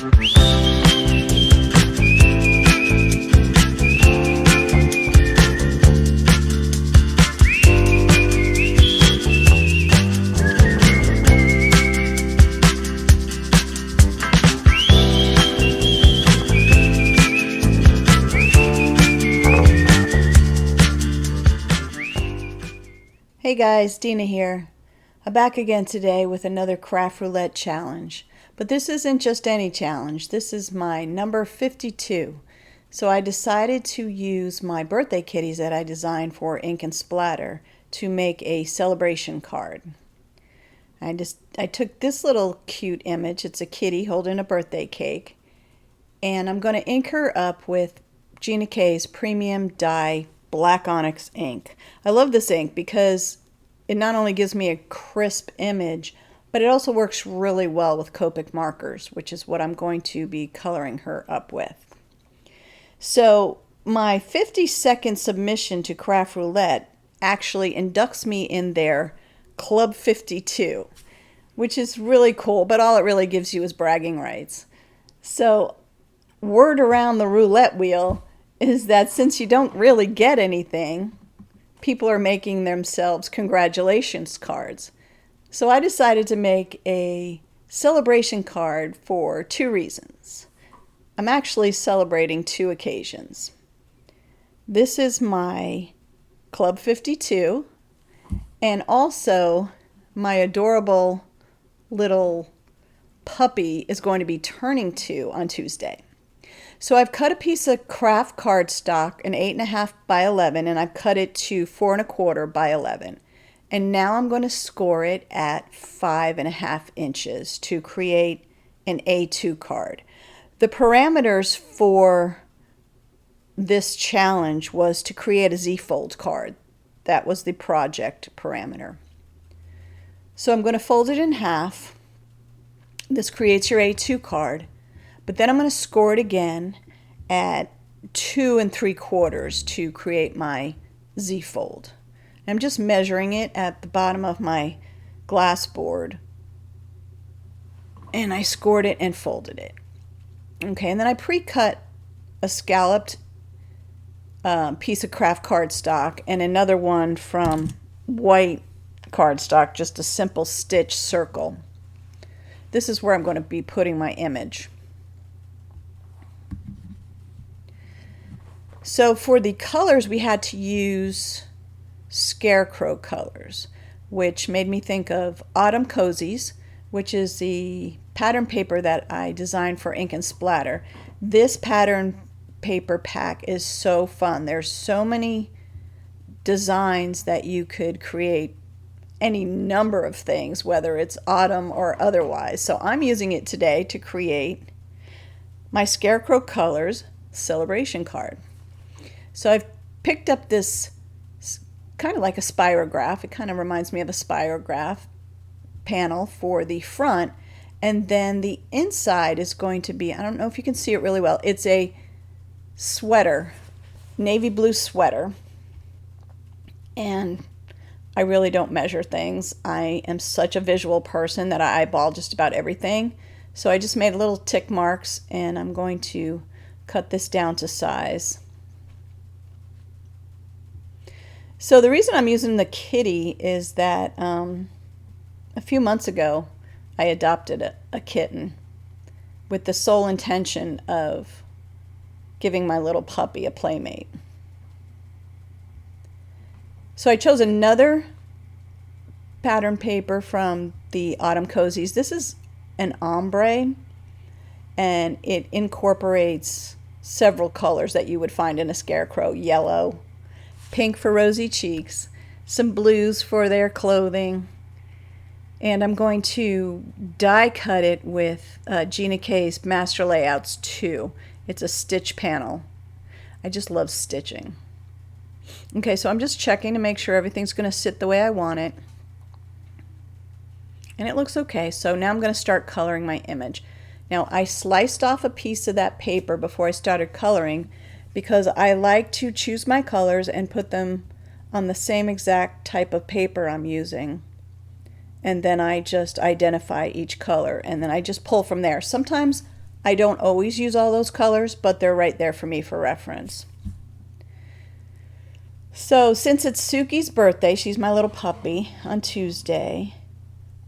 Hey guys, Dina here. I'm back again today with another craft roulette challenge. But this isn't just any challenge. This is my number 52. So I decided to use my birthday kitties that I designed for Ink and Splatter to make a celebration card. I took this little cute image. It's a kitty holding a birthday cake. And I'm going to ink her up with Gina K's Premium Dye Black Onyx ink. I love this ink because it not only gives me a crisp image, but it also works really well with Copic markers, which is what I'm going to be coloring her up with. So my 50-second submission to Craft Roulette actually inducts me in their Club 52, which is really cool, but all it really gives you is bragging rights. So word around the roulette wheel is that since you don't really get anything, people are making themselves congratulations cards. So I decided to make a celebration card for two reasons. I'm actually celebrating two occasions. This is my Club 52, and also my adorable little puppy is going to be turning 2 on Tuesday. So I've cut a piece of craft cardstock, an 8.5 by 11, and I've cut it to 4.25 by 11. And now I'm going to score it at 5.5 inches to create an A2 card. The parameters for this challenge was to create a Z-fold card. That was the project parameter. So I'm going to fold it in half. This creates your A2 card. But then I'm going to score it again at 2 3/4 to create my Z-fold. I'm just measuring it at the bottom of my glass board. And I scored it and folded it. Okay, and then I pre-cut a scalloped piece of craft cardstock and another one from white cardstock, just a simple stitch circle. This is where I'm going to be putting my image. So for the colors, we had to use Scarecrow colors, which made me think of Autumn Cozies, which is the pattern paper that I designed for Ink and Splatter. This pattern paper pack is so fun. There's so many designs that you could create any number of things, whether it's autumn or otherwise. So I'm using it today to create my Scarecrow colors celebration card. So I've picked up this kind of like a spirograph. It kind of reminds me of a spirograph panel for the front. And then the inside is going to be, I don't know if you can see it really well, it's a sweater, navy blue sweater. And I really don't measure things. I am such a visual person that I eyeball just about everything. So I just made little tick marks, and I'm going to cut this down to size. So the reason I'm using the kitty is that a few months ago I adopted a kitten with the sole intention of giving my little puppy a playmate. So I chose another pattern paper from the Autumn Cozies. This is an ombre, and it incorporates several colors that you would find in a Scarecrow. Yellow, pink for rosy cheeks, some blues for their clothing, and I'm going to die cut it with Gina K's Master Layouts 2. It's a stitch panel. I just love stitching. Okay, so I'm just checking to make sure everything's going to sit the way I want it. And it looks okay, so now I'm going to start coloring my image. Now I sliced off a piece of that paper before I started coloring because I like to choose my colors and put them on the same exact type of paper I'm using. And then I just identify each color, and then I just pull from there. Sometimes I don't always use all those colors, but they're right there for me for reference. So since it's Suki's birthday, she's my little puppy, on Tuesday,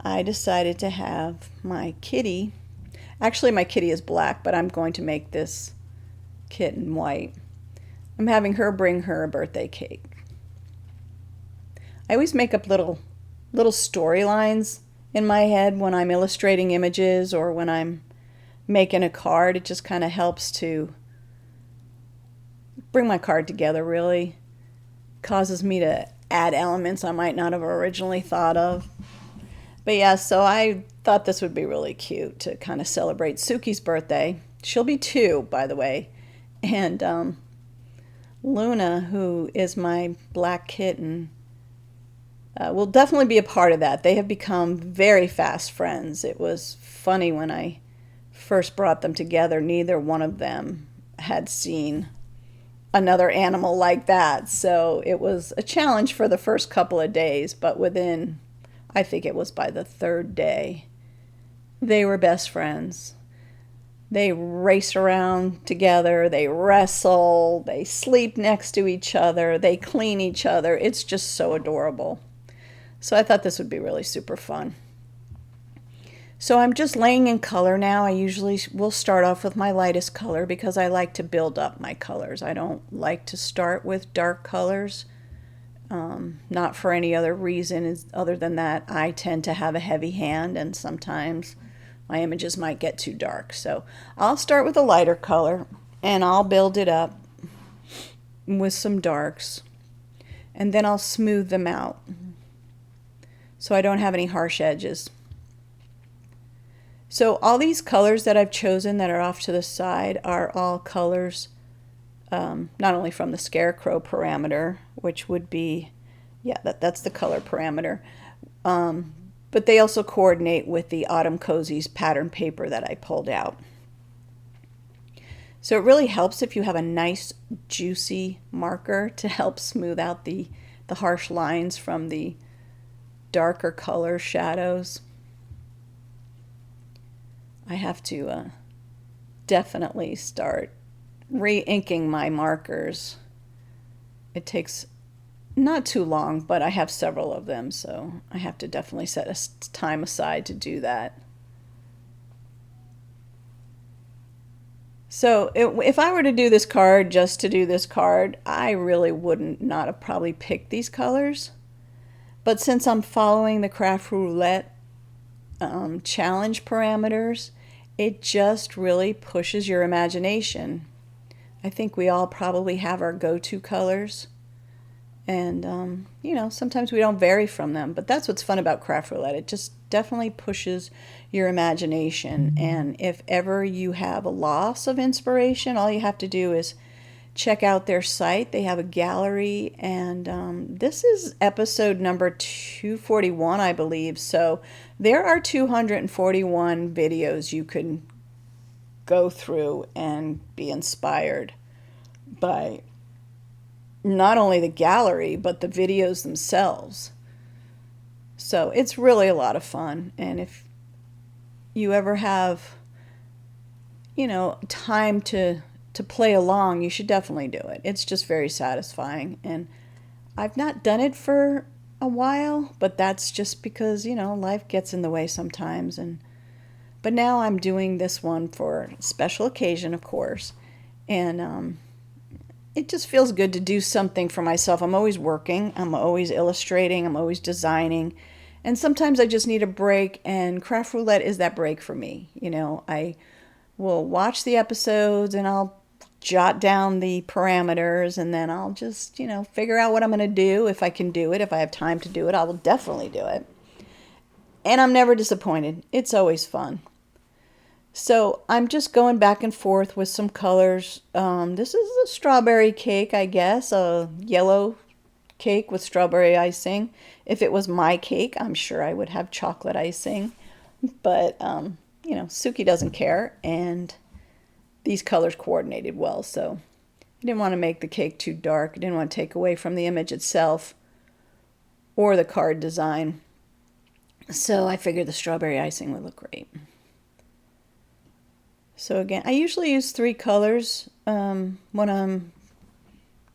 I decided to have my kitty. Actually, my kitty is black, but I'm going to make this kitten white. I'm having her bring her a birthday cake. I always make up little storylines in my head when I'm illustrating images or when I'm making a card. It just kind of helps to bring my card together, really. Causes me to add elements I might not have originally thought of. But yeah, so I thought this would be really cute to kind of celebrate Suki's birthday. She'll be 2, by the way. And Luna, who is my black kitten, will definitely be a part of that. They have become very fast friends. It was funny when I first brought them together. Neither one of them had seen another animal like that. So it was a challenge for the first couple of days, but within, I think it was by the 3rd day, they were best friends. They race around together, they wrestle, they sleep next to each other, they clean each other. It's just so adorable. So I thought this would be really super fun. So I'm just laying in color now. I usually will start off with my lightest color because I like to build up my colors. I don't like to start with dark colors, not for any other reason other than that I tend to have a heavy hand and sometimes my images might get too dark. So I'll start with a lighter color and I'll build it up with some darks and then I'll smooth them out so I don't have any harsh edges. So all these colors that I've chosen that are off to the side are all colors not only from the Scarecrow parameter, which would be, yeah, that's the color parameter, but they also coordinate with the Autumn Cozies pattern paper that I pulled out. So it really helps if you have a nice juicy marker to help smooth out the harsh lines from the darker color shadows. I have to definitely start re-inking my markers. It takes not too long, but I have several of them, so I have to definitely set a time aside to do that. So if I were to do this card just to do this card, I really wouldn't not have probably picked these colors. But since I'm following the Craft Roulette challenge parameters, it just really pushes your imagination. I think we all probably have our go-to colors. And, you know, sometimes we don't vary from them. But that's what's fun about Craft Roulette. It just definitely pushes your imagination. And if ever you have a loss of inspiration, all you have to do is check out their site. They have a gallery. And this is episode number 241, I believe. So there are 241 videos you can go through and be inspired by not only the gallery, but the videos themselves. So it's really a lot of fun. And if you ever have, you know, time to play along, you should definitely do it. It's just very satisfying. And I've not done it for a while, but that's just because, you know, life gets in the way sometimes. But now I'm doing this one for a special occasion, of course. And it just feels good to do something for myself. I'm always working, I'm always illustrating, I'm always designing, and sometimes I just need a break, and Craft Roulette is that break for me. You know, I will watch the episodes and I'll jot down the parameters, and then I'll just, you know, figure out what I'm going to do. If I can do it, if I have time to do it, I will definitely do it. And I'm never disappointed. It's always fun. So I'm just going back and forth with some colors. This is a strawberry cake, I guess, a yellow cake with strawberry icing. If it was my cake, I'm sure I would have chocolate icing. But, you know, Suki doesn't care, and these colors coordinated well. So I didn't want to make the cake too dark. I didn't want to take away from the image itself or the card design. So I figured the strawberry icing would look great. So again, I usually use 3 colors when I'm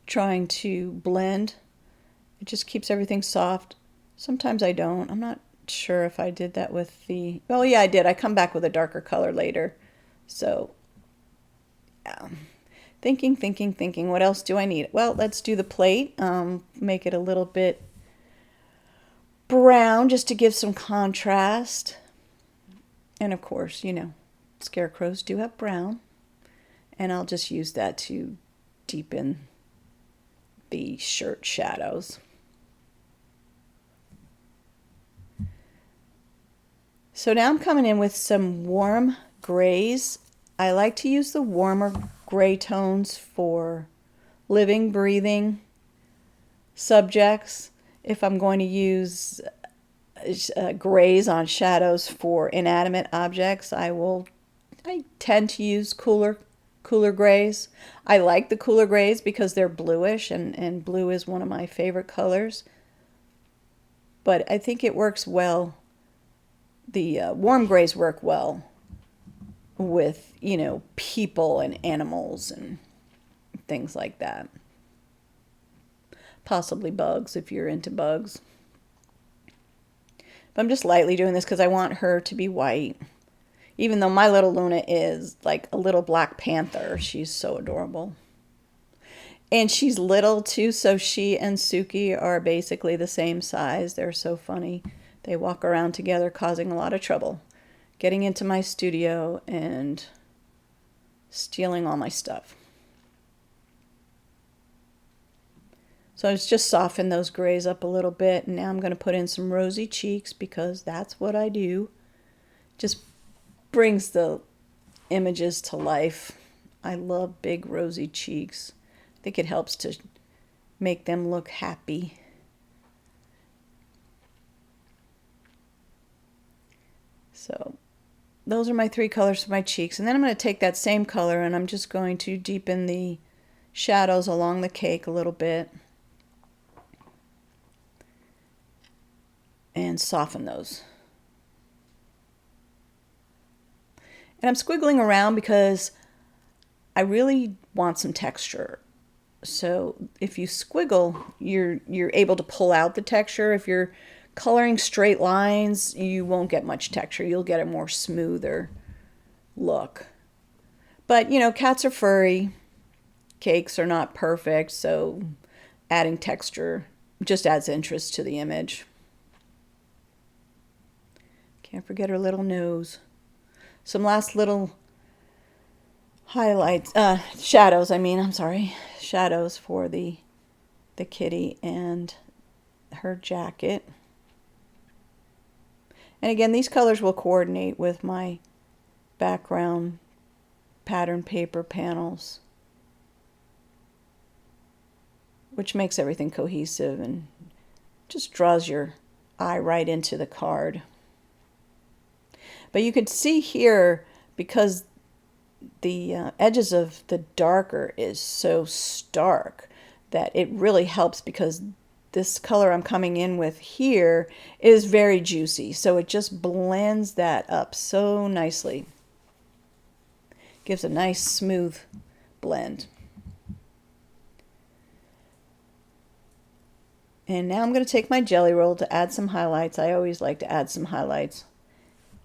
trying to blend. It just keeps everything soft. Sometimes I don't. I'm not sure if I did that with the... Oh yeah, I did. I come back with a darker color later. So, yeah. Thinking. What else do I need? Well, let's do the plate. Make it a little bit brown just to give some contrast. And of course, you know, scarecrows do have brown. And I'll just use that to deepen the shirt shadows. So now I'm coming in with some warm grays. I like to use the warmer gray tones for living, breathing subjects. If I'm going to use grays on shadows for inanimate objects, I tend to use cooler grays. I like the cooler grays because they're bluish, and blue is one of my favorite colors. But I think it works well. The warm grays work well with, you know, people and animals and things like that. Possibly bugs if you're into bugs. But I'm just lightly doing this because I want her to be white. Even though my little Luna is like a little Black Panther. She's so adorable. And she's little too, so she and Suki are basically the same size. They're so funny. They walk around together causing a lot of trouble. Getting into my studio and stealing all my stuff. So I just soften those grays up a little bit. And now I'm going to put in some rosy cheeks because that's what I do. Just brings the images to life. I love big rosy cheeks. I think it helps to make them look happy. So those are my 3 colors for my cheeks. And then I'm going to take that same color and I'm just going to deepen the shadows along the cake a little bit. And soften those. And I'm squiggling around because I really want some texture. So if you squiggle, you're able to pull out the texture. If you're coloring straight lines, you won't get much texture. You'll get a more smoother look. But, you know, cats are furry. Cakes are not perfect, so adding texture just adds interest to the image. Can't forget her little nose. Some last little highlights, shadows for the kitty and her jacket. And again, these colors will coordinate with my background pattern paper panels, which makes everything cohesive and just draws your eye right into the card. But you can see here, because the edges of the darker is so stark, that it really helps because this color I'm coming in with here is very juicy. So it just blends that up so nicely. Gives a nice smooth blend. And now I'm going to take my jelly roll to add some highlights. I always like to add some highlights.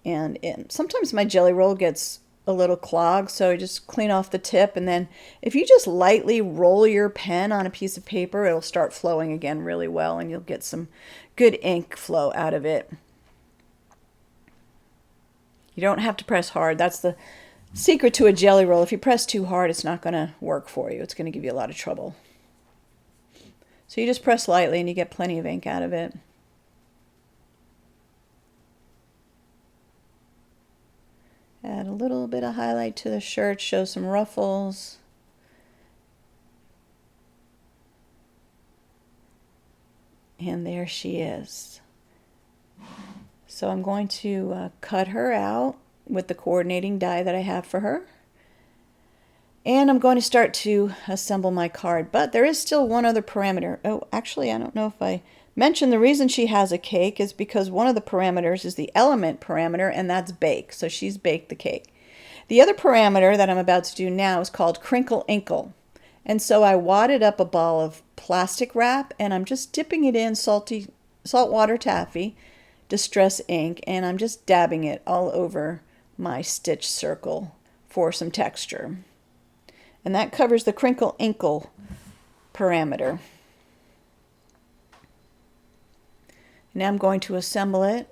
And sometimes my jelly roll gets a little clogged, so I just clean off the tip, and then if you just lightly roll your pen on a piece of paper, it'll start flowing again really well, and you'll get some good ink flow out of it. You don't have to press hard. That's the secret to a jelly roll. If you press too hard, it's not going to work for you. It's going to give you a lot of trouble. So you just press lightly and you get plenty of ink out of it. Add a little bit of highlight to the shirt, show some ruffles. And there she is. So I'm going to cut her out with the coordinating die that I have for her. And I'm going to start to assemble my card. But there is still one other parameter. Oh, actually, I don't know if I mentioned the reason she has a cake is because one of the parameters is the element parameter, and that's bake. So she's baked the cake. The other parameter that I'm about to do now is called Crinkle Inkle. And so I wadded up a ball of plastic wrap, and I'm just dipping it in saltwater taffy, distress ink, and I'm just dabbing it all over my stitch circle for some texture. And that covers the Crinkle Inkle parameter. Now I'm going to assemble it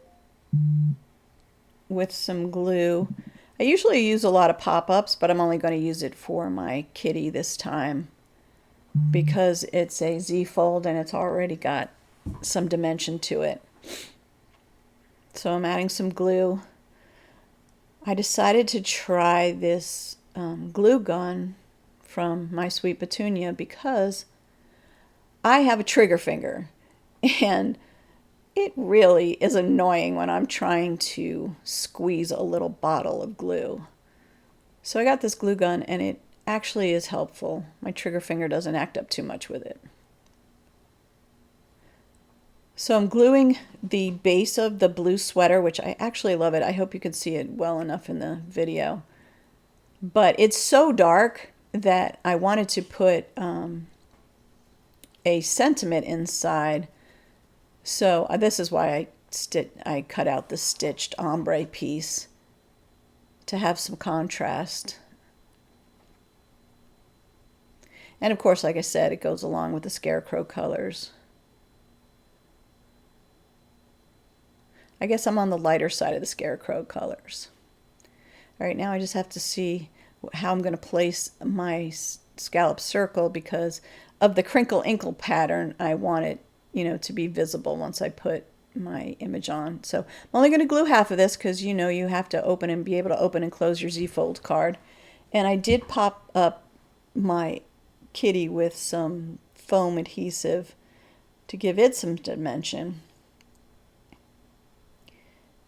with some glue. I usually use a lot of pop-ups, but I'm only going to use it for my kitty this time because it's a Z-fold and it's already got some dimension to it. So I'm adding some glue. I decided to try this glue gun from My Sweet Petunia because I have a trigger finger, and it really is annoying when I'm trying to squeeze a little bottle of glue. So I got this glue gun, and it actually is helpful. My trigger finger doesn't act up too much with it. So I'm gluing the base of the blue sweater, which I actually love it. I hope you can see it well enough in the video. But it's so dark that I wanted to put a sentiment inside. So this is why I cut out the stitched ombre piece to have some contrast. And of course, like I said, it goes along with the scarecrow colors. I guess I'm on the lighter side of the scarecrow colors. All right, now I just have to see how I'm going to place my scallop circle because of the Crinkle Inkle pattern. I want it, to be visible once I put my image on. So I'm only going to glue half of this because you have to open and be able to open and close your Z-fold card. And I did pop up my kitty with some foam adhesive to give it some dimension.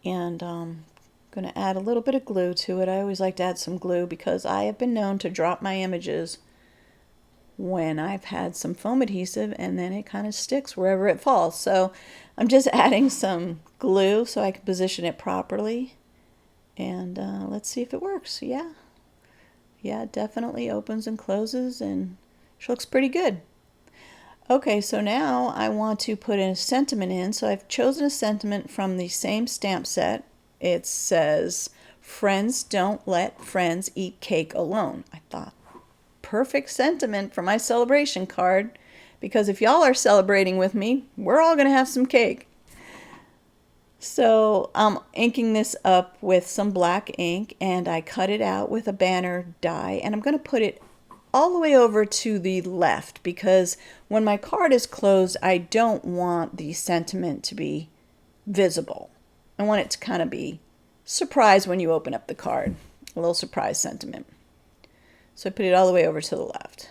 And I'm going to add a little bit of glue to it. I always like to add some glue because I have been known to drop my images when I've had some foam adhesive and then it kind of sticks wherever it falls. So I'm just adding some glue so I can position it properly. And let's see if it works. Yeah, it definitely opens and closes and she looks pretty good. Okay, so now I want to put in a sentiment in. So I've chosen a sentiment from the same stamp set. It says, "Friends don't let friends eat cake alone." I thought, perfect sentiment for my celebration card, because if y'all are celebrating with me, we're all going to have some cake. So I'm inking this up with some black ink, and I cut it out with a banner die, and I'm going to put it all the way over to the left because when my card is closed, I don't want the sentiment to be visible. I want it to kind of be surprise when you open up the card, a little surprise sentiment. So I put it all the way over to the left.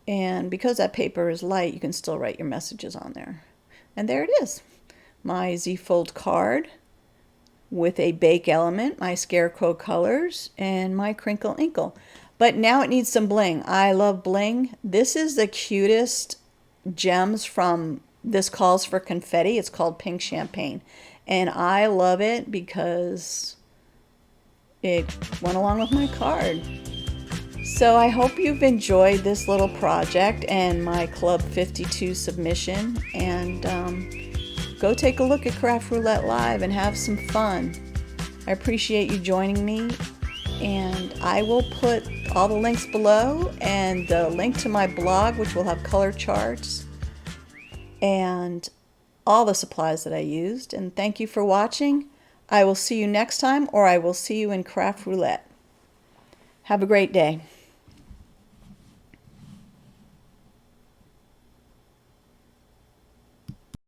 And because that paper is light, you can still write your messages on there. And there it is, my Z-fold card with a bake element, my scarecrow colors, and my Crinkle Inkle. But now it needs some bling. I love bling. This is the cutest gems from This Calls for Confetti. It's called Pink Champagne. And I love it because it went along with my card. So I hope you've enjoyed this little project and my Club 52 submission. And go take a look at Craft Roulette Live and have some fun. I appreciate you joining me, and I will put all the links below and the link to my blog, which will have color charts and all the supplies that I used. And thank you for watching. I will see you next time, or I will see you in Craft Roulette. Have a great day.